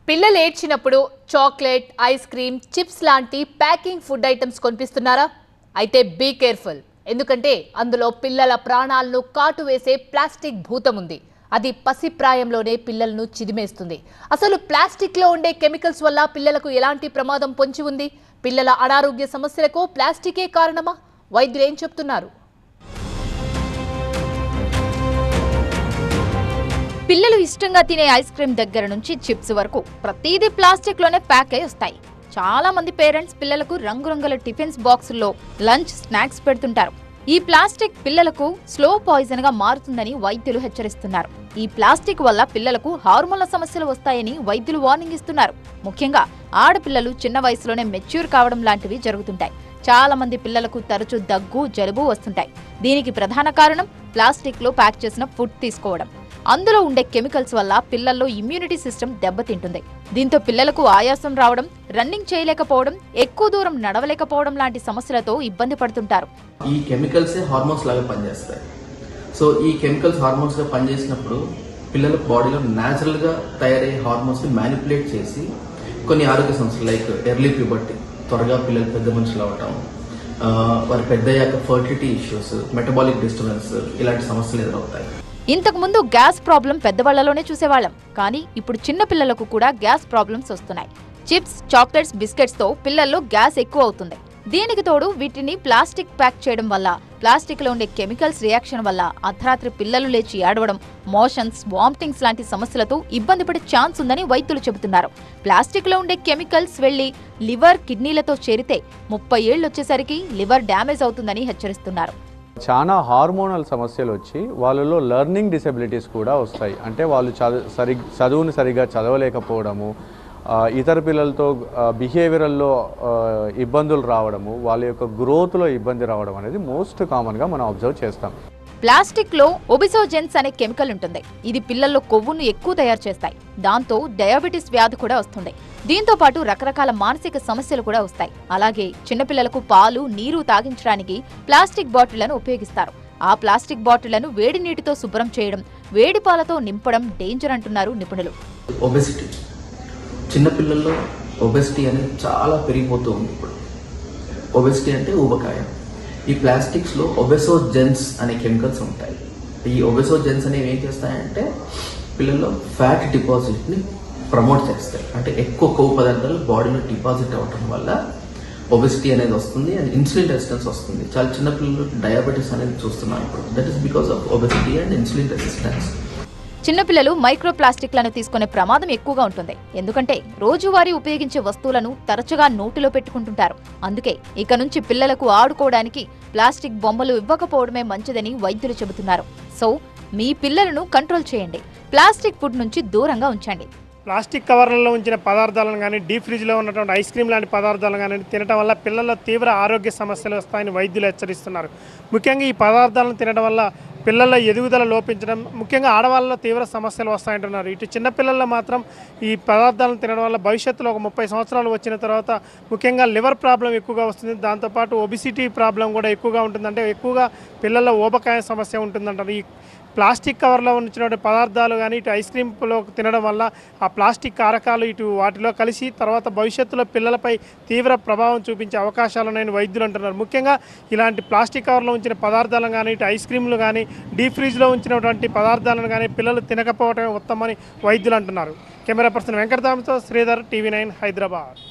పిల్లలు ఏడ్చినప్పుడు chocolate, ice cream, chips లాంటి packing food items కొనిపిస్తున్నారా? అయితే బీ కేర్ఫుల్. ఎందుకంటే అందులో పిల్లల ప్రాణాలను కాటు వేసే ప్లాస్టిక్ భూతం ఉంది. అది పసిప్రాయంలోనే పిల్లలను చిదిమేస్తుంది. అసలు ప్లాస్టిక్ లో ఉండే కెమికల్స్ వల్ల పిల్లలకు ఎలాంటి ప్రమాదం పొంచి ఉంది? పిల్లల అనారోగ్య సమస్యలకు ప్లాస్టికే కారణమా? వైద్యులు ఏం చెప్తున్నారు? పిల్లలు ఇష్టంగా తినే ఐస్ క్రీమ్ దగ్గర నుంచి చిప్స్ వరకు ప్రతిదీ ప్లాస్టిక్ లోనే ప్యాక్ అయి వస్తాయి. చాలా మంది పేరెంట్స్ పిల్లలకు రంగురంగుల టిఫిన్స్ బాక్సుల్లో లంచ్, స్నాక్స్ పెడుతుంటారు. ఈ ప్లాస్టిక్ పిల్లలకు స్లో పాయిజన్ గా మారుతుందని వైద్యులు హెచ్చరిస్తున్నారు. ఈ ప్లాస్టిక్ వల్ల పిల్లలకు హార్మోన్ల సమస్యలు వస్తాయని వైద్యులు వార్నింగ్ ఇస్తున్నారు. ముఖ్యంగా ఆడపిల్లలు చిన్న వయసులోనే మెచ్యూర్ కావడం లాంటివి జరుగుతుంటాయి. చాలా మంది పిల్లలకు తరచూ దగ్గు, జలుబు వస్తుంటాయి. దీనికి ప్రధాన కారణం ప్లాస్టిక్ లో ప్యాక్ చేసిన ఫుడ్ తీసుకోవడం. అందులో ఉండే కెమికల్స్ వల్ల పిల్లల్లో ఇమ్యూనిటీ సిస్టమ్ దెబ్బతింటుంది. దీంతో పిల్లలకు ఆయాసం రావడం, రన్నింగ్ చేయలేకపోవడం, ఎక్కువ దూరం నడవలేకపోవడం లాంటి సమస్యలతో ఇబ్బంది పడుతుంటారు. ఈ కెమికల్స్ హార్మోన్స్ లాగా పనిచేస్తాయి. సో ఈ కెమికల్స్ హార్మోన్స్ గా పనిచేసినప్పుడు పిల్లల బాడీలో న్యాచురల్ గా తయారయ్యే హార్మోన్స్ ని మ్యానిపులేట్ చేసి కొన్ని ఆరోగ్య సమస్యలు లైక్ ఎర్లీ ప్యూబర్టీ, త్వరగా పిల్లలు పెద్ద మనుషులు అవటం, వారి పెద్దయ్యాక ఫర్టిలిటీ ఇష్యూస్, మెటబాలిక్ డిస్టర్బెన్స్ ఇలాంటి సమస్యలు ఎదురవుతాయి. ఇంతకు ముందు గ్యాస్ ప్రాబ్లం పెద్దవాళ్లలోనే చూసేవాళ్ళం, కానీ ఇప్పుడు చిన్న పిల్లలకు కూడా గ్యాస్ ప్రాబ్లమ్స్ వస్తున్నాయి. చిప్స్, చాక్లెట్స్, బిస్కెట్స్ తో పిల్లల్లో గ్యాస్ ఎక్కువ అవుతుంది. దీనికి తోడు వీటిని ప్లాస్టిక్ ప్యాక్ చేయడం వల్ల, ప్లాస్టిక్ లో ఉండే కెమికల్స్ రియాక్షన్ వల్ల అర్ధరాత్రి పిల్లలు లేచి ఏడవడం, మోషన్స్, వామిటింగ్స్ లాంటి సమస్యలతో ఇబ్బంది పడే ఛాన్స్ ఉందని వైద్యులు చెబుతున్నారు. ప్లాస్టిక్ లో ఉండే కెమికల్స్ వెళ్లి లివర్, కిడ్నీలతో చేరితే 30 ఏళ్లు వచ్చేసరికి లివర్ డ్యామేజ్ అవుతుందని హెచ్చరిస్తున్నారు. చాలా హార్మోనల్ సమస్యలు వచ్చి వాళ్ళలో లెర్నింగ్ డిసెబిలిటీస్ కూడా వస్తాయి. అంటే వాళ్ళు చదువుని సరిగా చదవలేకపోవడము, ఇతర పిల్లలతో బిహేవియరల్లో ఇబ్బందులు రావడము, వాళ్ళ యొక్క గ్రోత్లో ఇబ్బంది రావడం అనేది మోస్ట్ కామన్గా మనం అబ్జర్వ్ చేస్తాం. ప్లాస్టిక్ లో ఒబిసోజెన్స్ అనే కెమికల్ ఉంటుంది. ఇది పిల్లల్లో కొవ్వును ఎక్కువ తయారు చేస్తాయి. దాంతో డయాబెటిస్ వ్యాధి కూడా వస్తుంది. దీంతో పాటు రకరకాల మానసిక సమస్యలు కూడా వస్తాయి. అలాగే చిన్నపిల్లలకు పాలు, నీరు తాగించడానికి ప్లాస్టిక్ బాటిళ్లను ఉపయోగిస్తారు. ఆ ప్లాస్టిక్ బాటిళ్లను వేడి నీటితో శుభ్రం చేయడం, వేడి పాలతో నింపడం డేంజర్ అంటున్నారు నిపుణులు. ఒబెసిటీ, చిన్నపిల్లల్లో ఒబెసిటీ అనేది చాలా పెరిగిపోతూ ఉంది. ఇప్పుడు ఒబెసిటీ అంటే ఊబకాయం. ఈ ప్లాస్టిక్స్ లో ఒబెసోజెన్స్ అనే కెమికల్స్ ఉంటాయి. ఈ ఒబెసోజెన్స్ అనేవి ఏం చేస్తాయంటే పిల్లల్లో ఫ్యాట్ డిపాజిట్ ని ప్రమోట్ చేస్తాయి. అంటే ఎక్కువ కొవ్వు పదార్థాలు బాడీలో డిపాజిట్ అవ్వడం వల్ల ఒబెసిటీ అనేది వస్తుంది అండ్ ఇన్సులిన్ రెసిస్టెన్స్ వస్తుంది. చాలా చిన్న పిల్లలు డయాబెటీస్ అనేది చూస్తున్నాం ఇప్పుడు. That is because of obesity and insulin resistance. చిన్నపిల్లలు మైక్రో ప్లాస్టిక్లను తీసుకునే ప్రమాదం ఎక్కువగా ఉంటుంది. ఎందుకంటే రోజువారీ ఉపయోగించే వస్తువులను తరచుగా నోటిలో పెట్టుకుంటుంటారు. అందుకే ఇక నుంచి పిల్లలకు ఆడుకోవడానికి ప్లాస్టిక్ బొమ్మలు ఇవ్వకపోవడమే మంచిదని వైద్యులు చెబుతున్నారు. సో మీ పిల్లలను కంట్రోల్ చేయండి. ప్లాస్టిక్ ఫుడ్ నుంచి దూరంగా ఉంచండి. ప్లాస్టిక్ కవర్లలో ఉంచిన పదార్థాలను కానీ, డీప్ ఫ్రిడ్జ్లో ఉన్నటువంటి ఐస్ క్రీమ్ లాంటి పదార్థాలను కానీ తినడం వల్ల పిల్లల్లో తీవ్ర ఆరోగ్య సమస్యలు వస్తాయని వైద్యులు హెచ్చరిస్తున్నారు. ముఖ్యంగా ఈ పదార్థాలను తినడం వల్ల పిల్లల్లో ఎదుగుదల లోపించడం, ముఖ్యంగా ఆడవాళ్ళలో తీవ్ర సమస్యలు వస్తాయంటున్నారు. ఇటు చిన్నపిల్లల్లో మాత్రం ఈ పదార్థాలను తినడం వల్ల భవిష్యత్తులో ఒక 30 సంవత్సరాలు వచ్చిన తర్వాత ముఖ్యంగా లివర్ ప్రాబ్లం ఎక్కువగా వస్తుంది. దాంతోపాటు ఒబిసిటీ ప్రాబ్లం కూడా ఎక్కువగా ఉంటుంది. అంటే ఎక్కువగా పిల్లల్లో ఊబకాయ సమస్య ఉంటుందంటారు. ఈ ప్లాస్టిక్ కవర్లో ఉంచినటువంటి పదార్థాలు కానీ ఇటు ఐస్ క్రీమ్లో తినడం వల్ల ఆ ప్లాస్టిక్ కారకాలు ఇటు వాటిలో కలిసి తర్వాత భవిష్యత్తులో పిల్లలపై తీవ్ర ప్రభావం చూపించే అవకాశాలు ఉన్నాయని వైద్యులు అంటున్నారు. ముఖ్యంగా ఇలాంటి ప్లాస్టిక్ కవర్లో ఉంచిన పదార్థాలను కానీ ఇటు ఐస్ క్రీమ్లు కానీ డీప్ ఫ్రిడ్జ్లో ఉంచినటువంటి పదార్థాలను కానీ పిల్లలు తినకపోవడమే ఉత్తమని వైద్యులు అంటున్నారు. కెమెరా పర్సన్ వెంకటరామతో శ్రీధర్, TV9 హైదరాబాద్.